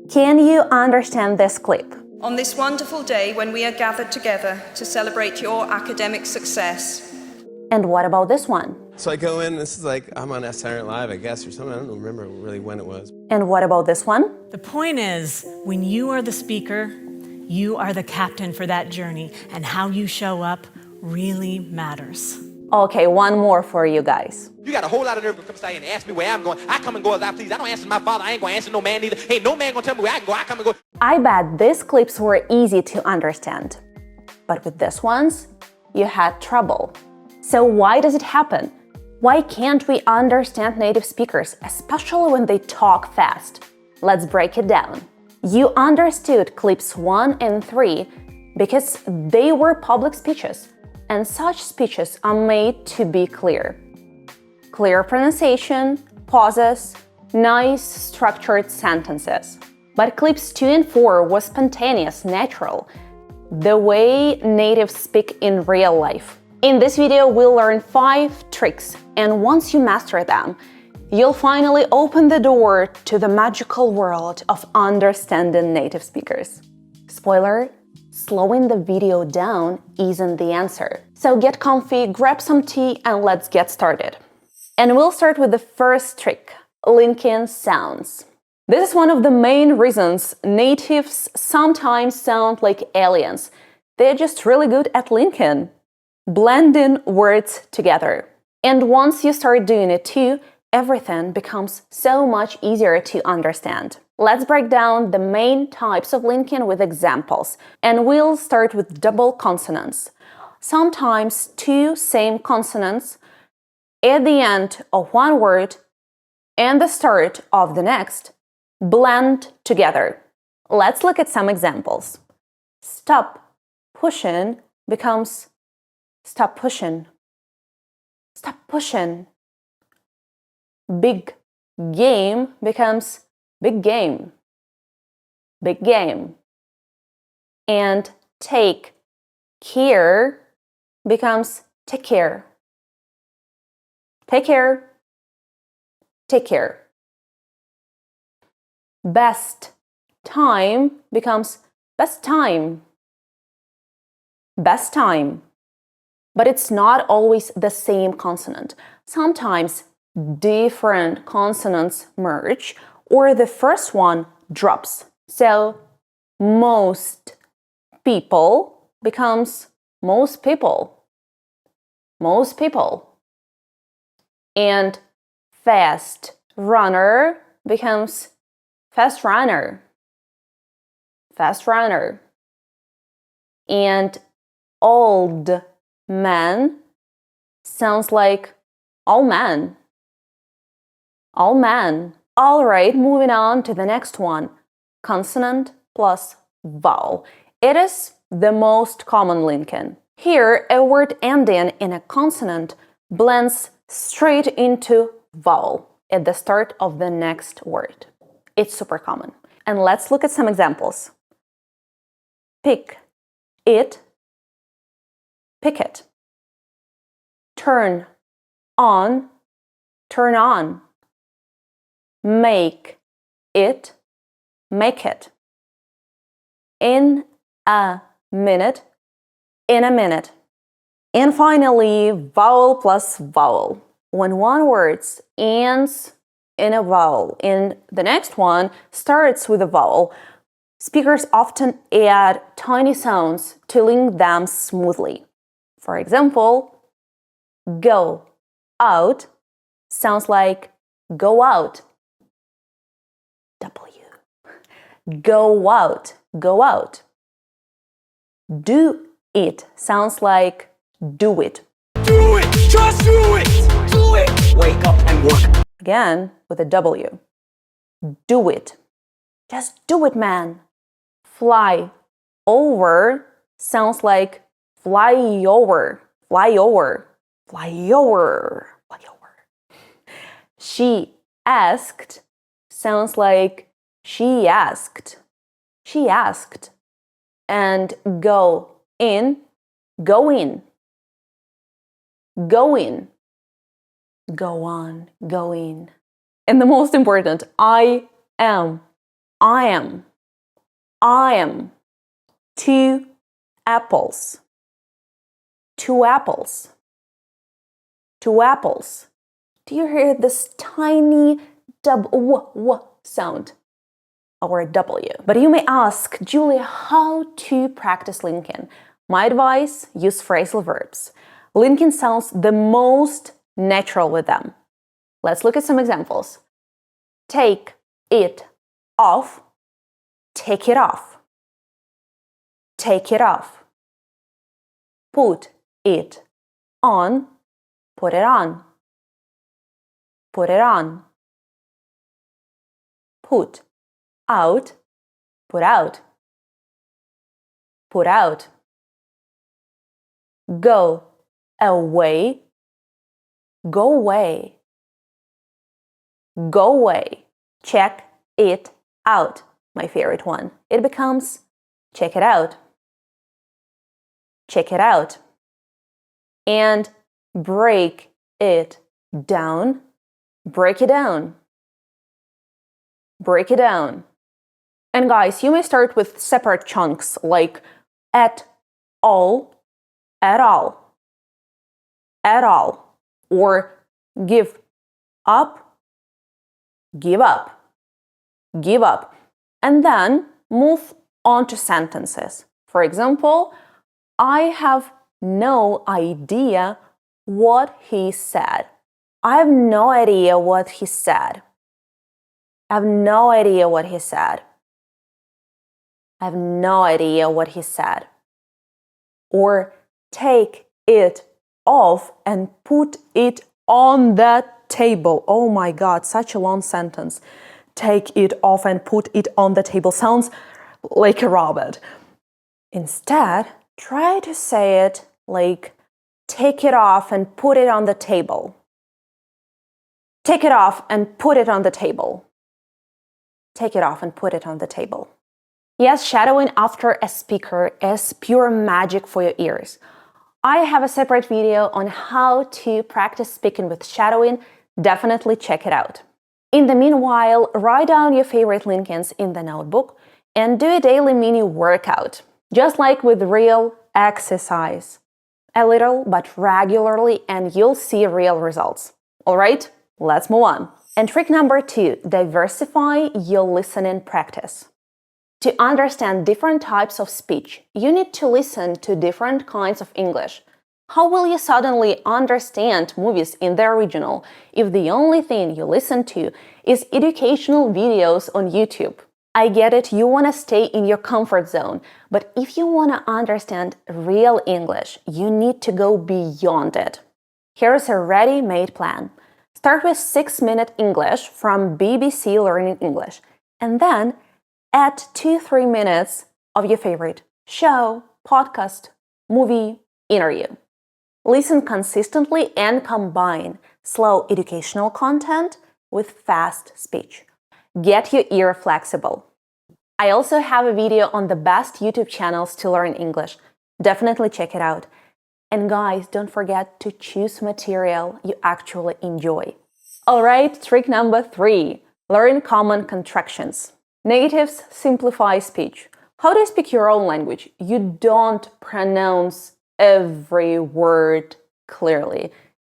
Can you understand this clip? On this wonderful day when we are gathered together to celebrate your academic success. And what about this one? So I go in, this is like, I'm on Saturday Night Live, I guess, or something. I don't remember really when it was. And what about this one? The point is, when you are the speaker, you are the captain for that journey, and how you show up really matters. Okay, one more for you guys. You got a whole lot of nerve to come say and ask me where I'm going. I come and go as I please. I don't answer my father. I ain't going to answer no man either. Ain't no man going to tell me where I can go. I come and go. I bet these clips were easy to understand. But with these ones, you had trouble. So why does it happen? Why can't we understand native speakers, especially when they talk fast? Let's break it down. You understood clips 1 and 3 because they were public speeches, and such speeches are made to be clear. Clear pronunciation, pauses, nice structured sentences. But clips 2 and 4 was spontaneous, natural, the way natives speak in real life. In this video, we'll learn 5 tricks, and once you master them, you'll finally open the door to the magical world of understanding native speakers. Spoiler, slowing the video down isn't the answer. So get comfy, grab some tea, and let's get started. And we'll start with the first trick, linking sounds. This is one of the main reasons natives sometimes sound like aliens. They're just really good at linking, blending words together. And once you start doing it too, everything becomes so much easier to understand. Let's break down the main types of linking with examples, and we'll start with double consonants. Sometimes 2 same consonants at the end of one word and the start of the next blend together. Let's look at some examples. Stop pushing becomes stop pushing. Stop pushing. Big game becomes big game. Big game. And take care becomes take care. Take care. Take care. Best time becomes best time. Best time. But it's not always the same consonant. Sometimes different consonants merge, or the first one drops. So most people becomes most people. Most people. And fast runner becomes fast runner. Fast runner. And old man sounds like all man. All man. All right, moving on to the next one. Consonant plus vowel. It is the most common linking. Here, a word ending in a consonant blends straight into vowel at the start of the next word. It's super common. And let's look at some examples. Pick it. Pick it. Turn on. Turn on. Make it. Make it. In a minute. In a minute. And finally, vowel plus vowel. When one word ends in a vowel and the next one starts with a vowel, speakers often add tiny sounds to link them smoothly. For example, go out sounds like go out. W. Go out. Go out. Do it sounds like do it. Do it! Just do it! Do it! Wake up and work. Again, with a W. Do it. Just do it, man. Fly over sounds like fly over. Fly over. Fly over. Fly over. She asked sounds like she asked. She asked. And go in. Go in. Go in. Go on, go in. And the most important, I am. I am. I am. 2 apples. 2 apples. 2 apples. Do you hear this tiny w sound? Or a W. But you may ask, Julia, how to practice linking? My advice, use phrasal verbs. Linking sounds the most natural with them. Let's look at some examples. Take it off. Take it off. Take it off. Put it on. Put it on. Put it on. Put out. Put out. Put out. Go away. Go away. Go away. Check it out. My favorite one. It becomes check it out. Check it out. And break it down. Break it down. Break it down. And guys, you may start with separate chunks like at all, at all, at all, or give up, give up, give up, and then move on to sentences. For example, I have no idea what he said. I have no idea what he said. I have no idea what he said. I have no idea what he said. Or take it off and put it on the table. Oh my God, such a long sentence. Take it off and put it on the table sounds like a robot. Instead, try to say it like take it off and put it on the table. Take it off and put it on the table. Take it off and put it on the table. Yes, shadowing after a speaker is pure magic for your ears. I have a separate video on how to practice speaking with shadowing. Definitely check it out. In the meanwhile, write down your favorite linkings in the notebook and do a daily mini workout, just like with real exercise. A little, but regularly, and you'll see real results. All right, let's move on. And trick number 2, diversify your listening practice. To understand different types of speech, you need to listen to different kinds of English. How will you suddenly understand movies in the original if the only thing you listen to is educational videos on YouTube? I get it, you want to stay in your comfort zone, but if you want to understand real English, you need to go beyond it. Here's a ready-made plan. Start with 6-minute English from BBC Learning English, and then add 2-3 minutes of your favorite show, podcast, movie, interview. Listen consistently and combine slow educational content with fast speech. Get your ear flexible. I also have a video on the best YouTube channels to learn English. Definitely check it out. And guys, don't forget to choose material you actually enjoy. Alright, trick number 3. Learn common contractions. Natives simplify speech. How do you speak your own language? You don't pronounce every word clearly.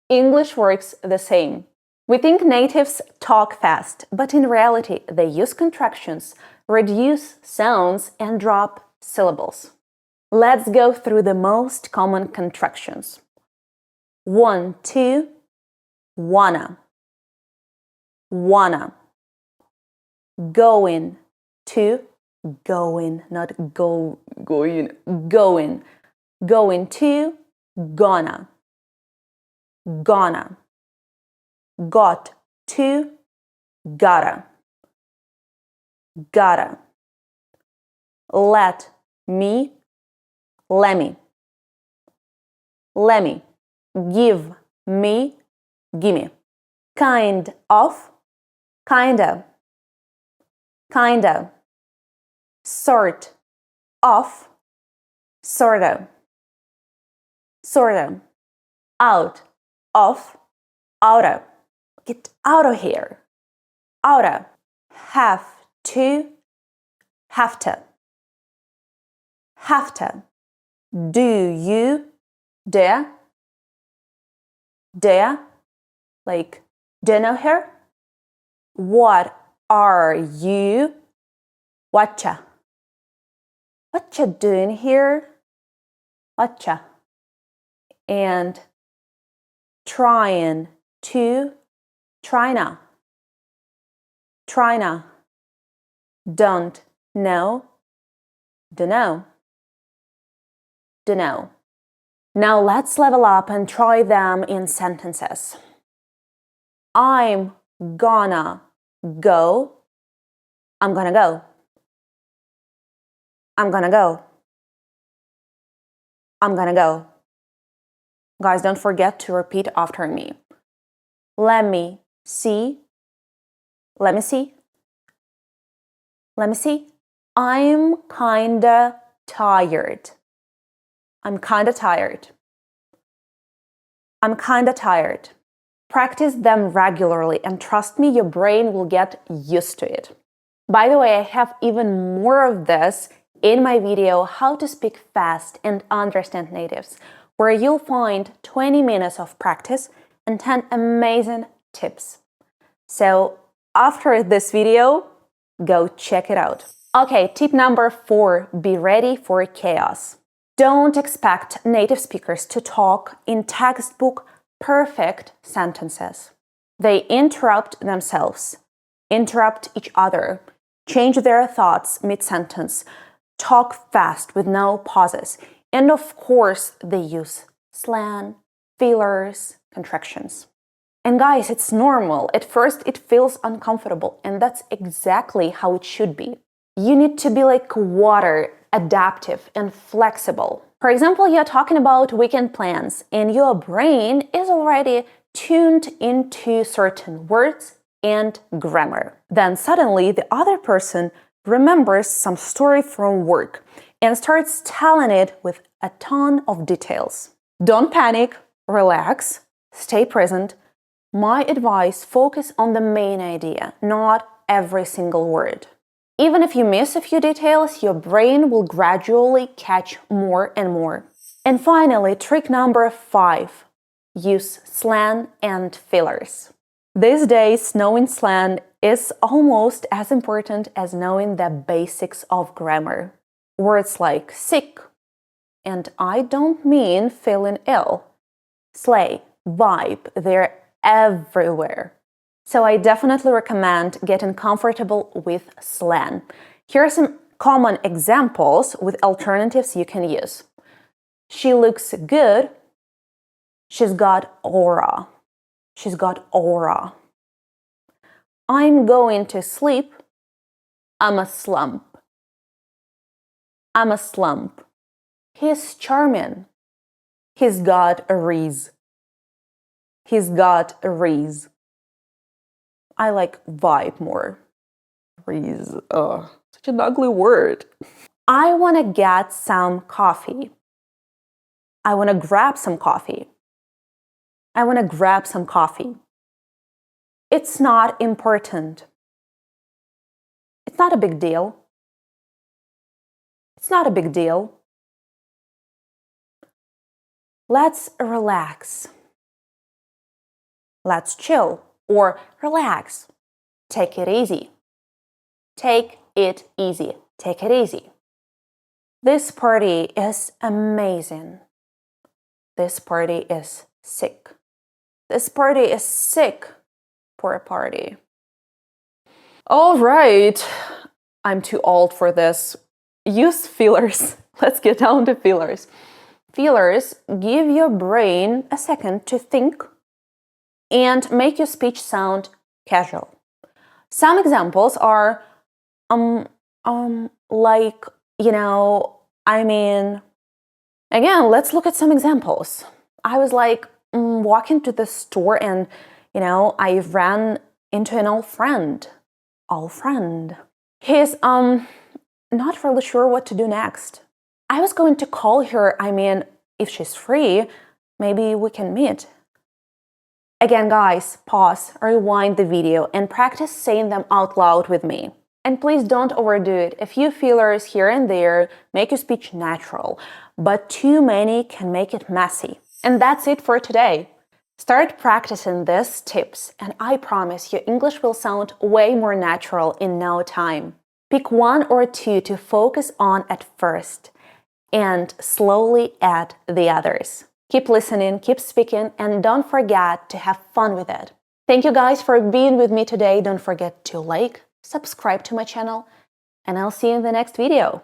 English works the same. We think natives talk fast, but in reality, they use contractions, reduce sounds, and drop syllables. Let's go through the most common contractions. 1, 2, wanna. Wanna. Going to, going, not going, going. Going to, gonna. Gonna. Got to, gotta. Gotta. Let me, lemme. Lemme. Give me, gimme. Kind of, kinda. Kinda. Sort of, sorta. Sorta. Out of, outa. Get out of here. Outa. Have to, have to. Have to. Do you, der, like, do you know her? What are you, whatcha? Whatcha doing here? Whatcha? And trying to, tryna. Tryna. Don't know, dunno. Dunno. Now let's level up and try them in sentences. I'm gonna go. I'm gonna go. I'm gonna go. I'm gonna go. Guys, don't forget to repeat after me. Let me see. Let me see. Let me see. I'm kinda tired. I'm kinda tired. I'm kinda tired. Practice them regularly and trust me, your brain will get used to it. By the way, I have even more of this in my video, How to Speak Fast and Understand Natives, where you'll find 20 minutes of practice and 10 amazing tips. So after this video, go check it out. Okay, tip number 4, be ready for chaos. Don't expect native speakers to talk in textbook perfect sentences. They interrupt themselves, interrupt each other, change their thoughts mid-sentence, talk fast with no pauses, and of course, they use slang, fillers, contractions. And guys, it's normal. At first, it feels uncomfortable, and that's exactly how it should be. You need to be like water, adaptive and flexible. For example, you're talking about weekend plans, and your brain is already tuned into certain words and grammar. Then suddenly, the other person remembers some story from work and starts telling it with a ton of details. Don't panic, relax, stay present. My advice, focus on the main idea, not every single word. Even if you miss a few details, your brain will gradually catch more and more. And finally, trick number 5, use slang and fillers. These days, knowing slang is almost as important as knowing the basics of grammar. Words like sick, and I don't mean feeling ill, slay, vibe, they're everywhere. So I definitely recommend getting comfortable with slang. Here are some common examples with alternatives you can use. She looks good. She's got aura. She's got aura. I'm going to sleep. I'm a slump. I'm a slump. He's charming. He's got a reason. He's got a reason. I like vibe more. Reason. Such an ugly word. I want to get some coffee. I want to grab some coffee. I want to grab some coffee. It's not important. It's not a big deal. It's not a big deal. Let's relax. Let's chill or relax. Take it easy. Take it easy. Take it easy. This party is amazing. This party is sick. This party is sick for a party. All right. I'm too old for this. Use fillers. Let's get down to fillers. Fillers give your brain a second to think and make your speech sound casual. Some examples are, like, again, let's look at some examples. I was like walking to the store and, I ran into an old friend. He's, not really sure what to do next. I was going to call her, if she's free, maybe we can meet. Again, guys, pause, rewind the video, and practice saying them out loud with me. And please don't overdo it. A few fillers here and there make your speech natural, but too many can make it messy. And that's it for today. Start practicing these tips, and I promise your English will sound way more natural in no time. Pick one or two to focus on at first, and slowly add the others. Keep listening, keep speaking, and don't forget to have fun with it. Thank you guys for being with me today. Don't forget to like, subscribe to my channel, and I'll see you in the next video.